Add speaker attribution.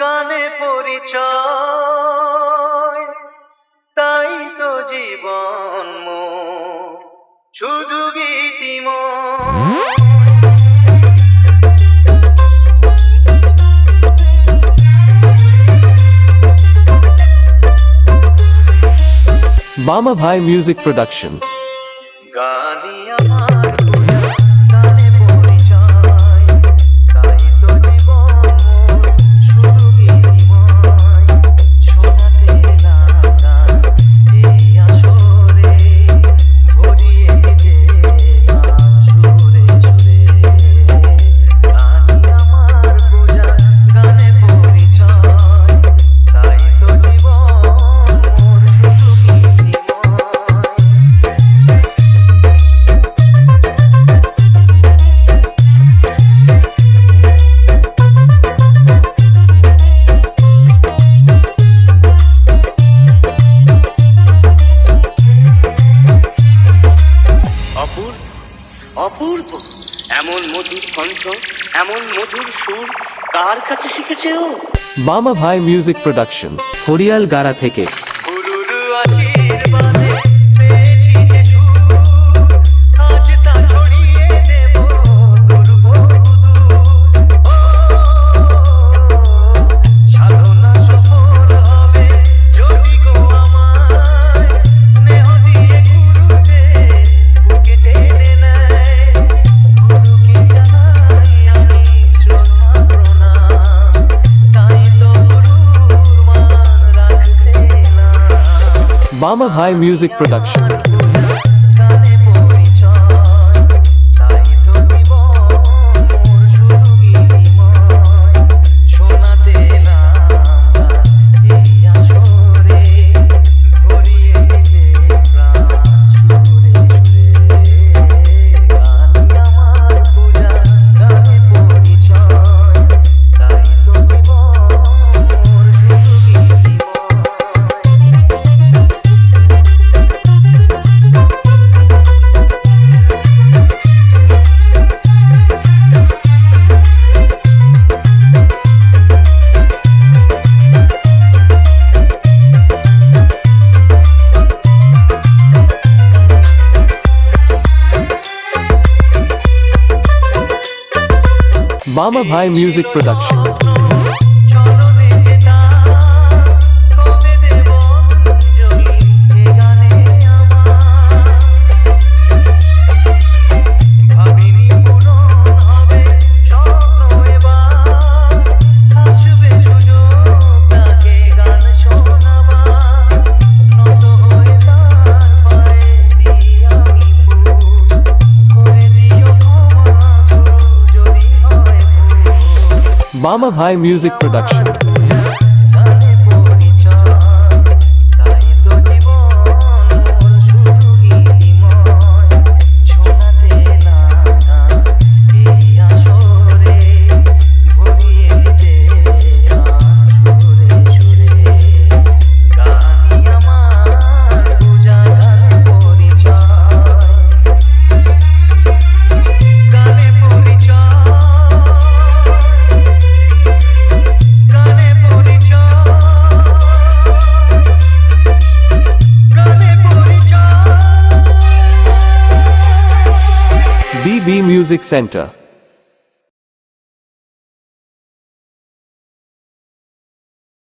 Speaker 1: গানে পরিচয়, তাই তো জীবন মোর শুধু গীতিময়।
Speaker 2: Mama Bhai Music Production.
Speaker 1: Ghani আমার পূজা, গানে পরিচয়, তাই তো জীবন মোর শুধু গীতিময়। শোনাতে লাগান এই আসরে, ভরিয়ে যে গান সুরে সুরে। গানি আমার পূজা, গানে পরিচয়, তাই তো জীবন মোর শুধু গীতিময়।
Speaker 3: অপূর্ব এমন মধুর কণ্ঠ, এমন মধুর সুর কার কাছে শিখেছে ও?
Speaker 2: Mama Bhai Music Production. হরিয়াল গারা থেকে।
Speaker 1: গুরুর আশীর্বাদে পেয়েছি যে সুর, আজ তা ছড়িয়ে দেব সাধনা সফল হবে যদি গো আমায় স্নেহ দিয়ে গুরুতে বুকে টেনে নেয়। গুরুকে জানাই আমি শ্রদ্ধা প্রণাম, তাই তো গুরুর মান রাখতে না।
Speaker 2: Mama Bhai Music Production.
Speaker 1: গানে পরিচয়, তাই তো জীবন মোর শুধু গীতিময়। শোনাতে লাগান এই আসরে, ভরিয়ে যে প্রাণ সুরে সুরে। গানি আমার পূজা, গানে পরিচয়, তাই তো জীবন মোর শুধু গীতিময়।
Speaker 2: Mama Bhai Music Production.
Speaker 1: চরণে যেতা কবে দেব অঞ্জলি এ গানে আমার। ভাবিনি পূরণ হবে স্বপ্ন এবার, আসবে সুযোগ তাকে গান শোনাবার। নত হয়ে তার পায়ে দিই আমি ফুল, করে দিও ক্ষমা গুরু যদি হয় ভুল।
Speaker 2: Mama Bhai Music Production.
Speaker 1: গানে পরিচয়, তাই তো জীবন মোর শুধু গীতিময়। শোনাতে লাগান এই আসরে, ভরিয়ে যে গান সুরে সুরে। গানি আমার পূজা, গানে পরিচয়, গানে পরিচয়, গানে পরিচয়, গানে পরিচয়।
Speaker 2: BB Music Center.